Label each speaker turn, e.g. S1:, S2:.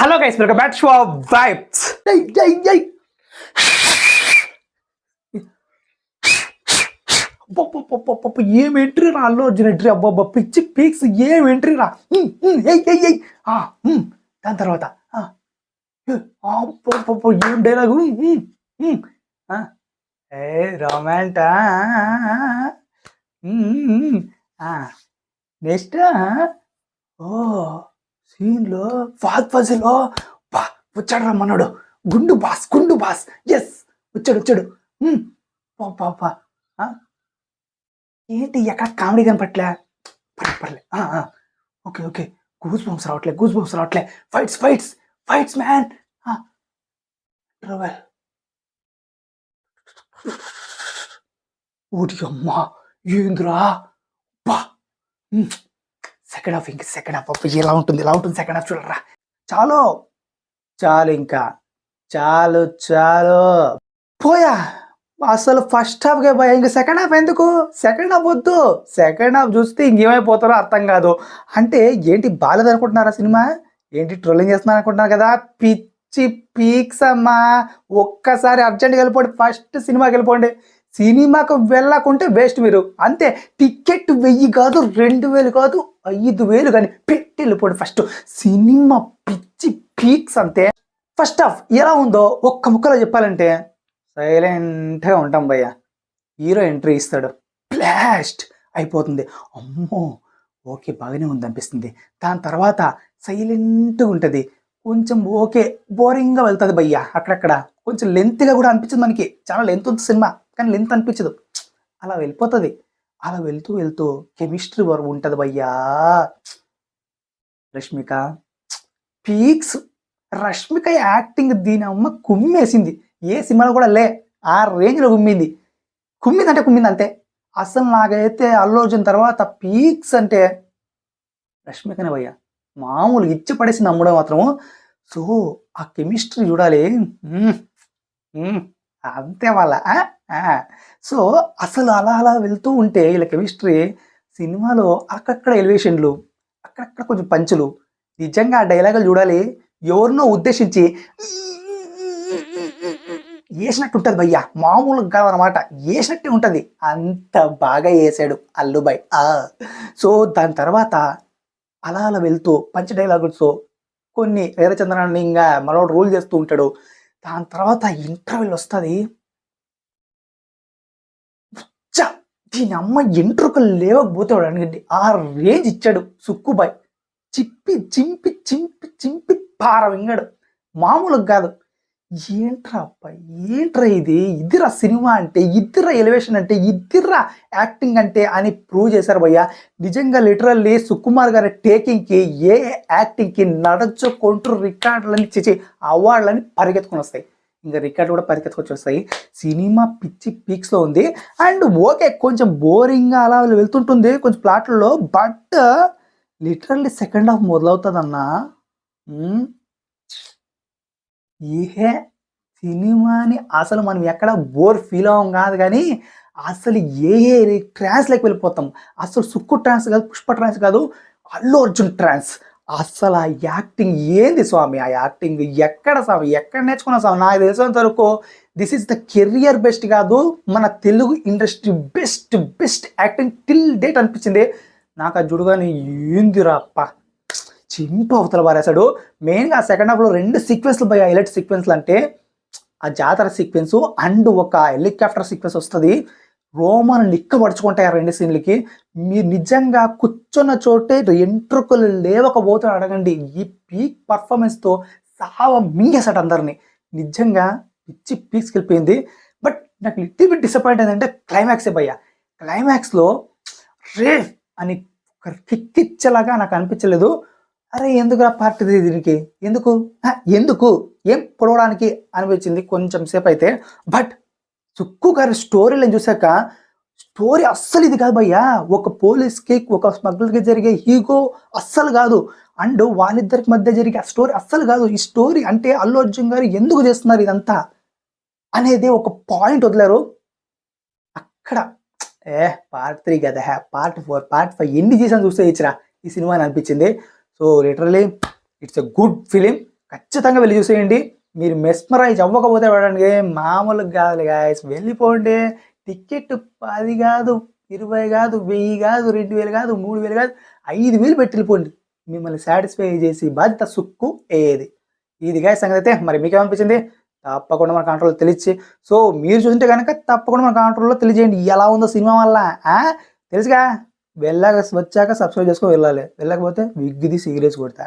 S1: Hello guys, welcome back to our vibes. ఏం entry రా Allu Arjun entry. అబ్బాబ్బా పిచ్చి పీక్స్, ఏం ఎంట్రీ రా. దాని తర్వాత ఏం డైలాగు. ఏ రొమాంటా. నెక్స్ట్ ఓ సీన్లో ఫాద్ ఫజిల్లో వచ్చాడు రమ్మన్నాడు. గుండు బాస్ ఎస్ వచ్చాడు. పాపా ఏంటి ఎక్కడ కామెడీ కనపట్లే. పర్లే. ఓకే గూస్ బంప్స్ రావట్లే. Fights man. ఓడి అమ్మా ఏంద్రా బా. సెకండ్ హాఫ్ ఎలా ఉంటుంది సెకండ్ హాఫ్ చూడరా. చాలు ఇంకా చాలు పోయా. అసలు ఫస్ట్ హాఫ్గా పోయా, ఇంకా సెకండ్ హాఫ్ ఎందుకు? సెకండ్ హాఫ్ వద్దు. సెకండ్ హాఫ్ చూస్తే ఇంకేమైపోతారో అర్థం కాదు. అంటే ఏంటి బాలేదు అనుకుంటున్నారా సినిమా? ఏంటి ట్రోలింగ్ చేస్తున్నారు అనుకుంటున్నారు కదా? పిచ్చి పీక్స్ అమ్మా. ఒక్కసారి అర్జెంట్గా వెళ్ళిపోండి, ఫస్ట్ సినిమాకి వెళ్ళిపోండి. సినిమాకు వెళ్ళకుంటే వేస్ట్ మీరు. అంతే. టికెట్ 1000 కాదు, 2000 కాదు, 5000 కానీ పెట్టి వెళ్ళిపోండి ఫస్ట్. సినిమా పిచ్చి పీక్స్ అంతే. ఫస్ట్ హాఫ్ ఎలా ఉందో ఒక్క ముక్కలో చెప్పాలంటే సైలెంట్గా ఉంటాం భయ్య. హీరో ఎంట్రీ ఇస్తాడు, బ్లాస్ట్ అయిపోతుంది. అమ్మో ఓకే బాగానే ఉంది అనిపిస్తుంది. దాని తర్వాత సైలెంట్గా ఉంటుంది. కొంచెం ఓకే బోరింగ్గా వెళ్తుంది భయ్య. అక్కడక్కడ కొంచెం లెంత్గా కూడా అనిపించింది మనకి. చాలా లెంత్ ఉంది సినిమా, కానీ లెంత్ అనిపించదు. అలా వెళ్ళిపోతుంది. అలా వెళ్తూ కెమిస్ట్రీ వరకు ఉంటుంది భయ్యా. రష్మిక పీక్స్. రష్మిక యాక్టింగ్ దీని అమ్మ కుమ్మేసింది. ఏ సినిమాలో కూడా లే, ఆ రేంజ్లో కుమ్మింది అంతే. అసలు నాకైతే అల్లు అర్జున్ తర్వాత పీక్స్ అంటే రష్మికనే భయ్య. మామూలు ఇచ్చి పడేసింది అమ్మడం మాత్రము. సో ఆ కెమిస్ట్రీ చూడాలి అంతే వాళ్ళ. సో అసలు అలా వెళ్తూ ఉంటే ఇలా కెమిస్ట్రీ సినిమాలో అక్కడక్కడ ఎలివేషన్లు, అక్కడక్కడ కొంచెం పంచులు. నిజంగా ఆ డైలాగులు చూడాలి. ఎవరినో ఉద్దేశించి వేసినట్టు ఉంటుంది భయ్యా. మామూలుగా కాదనమాట, వేసినట్టే ఉంటుంది. అంత బాగా వేసాడు అల్లుబాయ్. సో దాని తర్వాత అలా వెళ్తూ పంచ డైలాగులతో కొన్ని వీరచంద్రాన్ని ఇంకా మనోడు రూల్ చేస్తూ ఉంటాడు. దాని తర్వాత ఇంటర్వెల్ వస్తుంది. దీని అమ్మ ఎంట్రుకలు లేవకపోతాడు అడిగండి. ఆ రేంజ్ ఇచ్చాడు సుక్కుబాయ్. చింపి పారవింగాడు. మామూలుగా కాదు. ఏంట్రా ఇదిరా సినిమా అంటే, ఇదిరా ఎలివేషన్ అంటే, ఇదిరా యాక్టింగ్ అంటే అని ప్రూవ్ చేశారు భయ్య. నిజంగా లిటరల్లీ సుకుమార్ గారి టేకింగ్కి, ఏ యాక్టింగ్కి నడచుకుంటూ రికార్డులని అవార్డులని పరిగెత్తుకొని వస్తాయి. ఇంకా రికార్డు కూడా పరిగెత్తుకొచ్చి వస్తాయి. సినిమా పిచ్చి పీక్స్లో ఉంది. అండ్ ఓకే కొంచెం బోరింగ్గా అలా వెళ్తుంటుంది కొంచెం ప్లాట్లలో. బట్ లిటరల్లీ సెకండ్ హాఫ్ మొదలవుతుందన్నా. ఏ సినిమాని అసలు మనం ఎక్కడ బోర్ ఫీల్ అవ్వం కాదు, కానీ అసలు ఏ ట్రాన్స్లోకి వెళ్ళిపోతాం. అసలు సుక్కు ట్రాన్స్ కాదు, పుష్ప ట్రాన్స్ కాదు, అల్లు అర్జున్ ట్రాన్స్. అసలు ఆ యాక్టింగ్ ఏంది స్వామి. ఆ యాక్టింగ్ ఎక్కడ నేర్చుకున్నా స్వామి. నాకు తెలిసినంత వరకు this is the career best కాదు, మన Telugu industry best acting till date అనిపించింది నాకు. అది చూడగానే ఏందిరా అప్ప చింప అవతల పారేశాడు. మెయిన్గా సెకండ్ హాఫ్లో 2 సీక్వెన్స్లు పోయి హైలైట్ సీక్వెన్స్లు అంటే ఆ జాతర సీక్వెన్స్ అండ్ ఒక హెలికాప్టర్ సీక్వెన్స్ వస్తుంది. రోమాను నిక్కబడుచుకుంటాయి ఆ 2 సీన్లకి. మీరు నిజంగా కూర్చున్న చోటే ఎంట్రుకలు లేవకపోతే అడగండి. ఈ పీక్ పర్ఫార్మెన్స్తో మింగేశాడు అందరినీ. నిజంగా పిచ్చి పీక్స్కి వెళ్ళిపోయింది. బట్ నాకు లిటిల్ బిట్ డిసప్పాయింట్ ఏంటంటే క్లైమాక్సే భయ్య. క్లైమాక్స్లో రే అని కిక్కిచ్చేలాగా నాకు అనిపించలేదు. అరే ఎందుకురా పార్ట్ దీనికి ఎందుకు ఏం పొడవడానికి అనిపించింది కొంచెం సేపు అయితే. బట్ సుక్కు గారి స్టోరీలను చూసాక స్టోరీ అస్సలు ఇది కాదు భయ్యా. ఒక పోలీస్కి ఒక స్మగ్లర్కి జరిగే హీగో అస్సలు కాదు. అండ్ వాళ్ళిద్దరికి మధ్య జరిగే స్టోరీ అస్సలు కాదు. ఈ స్టోరీ అంటే అల్లు అర్జున్ గారు ఎందుకు చేస్తున్నారు ఇదంతా అనేది ఒక పాయింట్ వదిలేరు అక్కడ. పార్ట్ 3 కదా, పార్ట్ 4 పార్ట్ 5 ఎన్ని చేసాను చూస్తే ఇచ్చిరా ఈ సినిమా అని అనిపించింది. So literally it's a good film. ఖచ్చితంగా వెళ్ళి చూసేయండి. మీరు మెస్మరైజ్ అవ్వకపోతే వెళ్ళండి మామూలుగా కాదు గాయ్స్. వెళ్ళిపోండి. టికెట్ 10 కాదు, 20 కాదు, 1000 కాదు, 2000 కాదు, 3000 కాదు, 5000 పెట్టి వెళ్ళిపోండి. మిమ్మల్ని సాటిస్ఫై చేసి బాధ్యత సుక్కు ఏది. ఇది గాయ్స్ సంగతి. అయితే మరి మీకేమనిపించింది? తప్పకుండా మన కాంట్రోల్లో తెలియచి. సో మీరు చూసింటే కనుక తప్పకుండా మన కాంట్రోల్లో తెలియజేయండి ఎలా ఉందో సినిమా వల్ల. తెలుసుగా, వెళ్ళాక వచ్చాక సబ్స్క్రైబ్ చేసుకొని వెళ్ళాలి. వెళ్ళకపోతే విగ్గుది సీరియస్ కొడతా.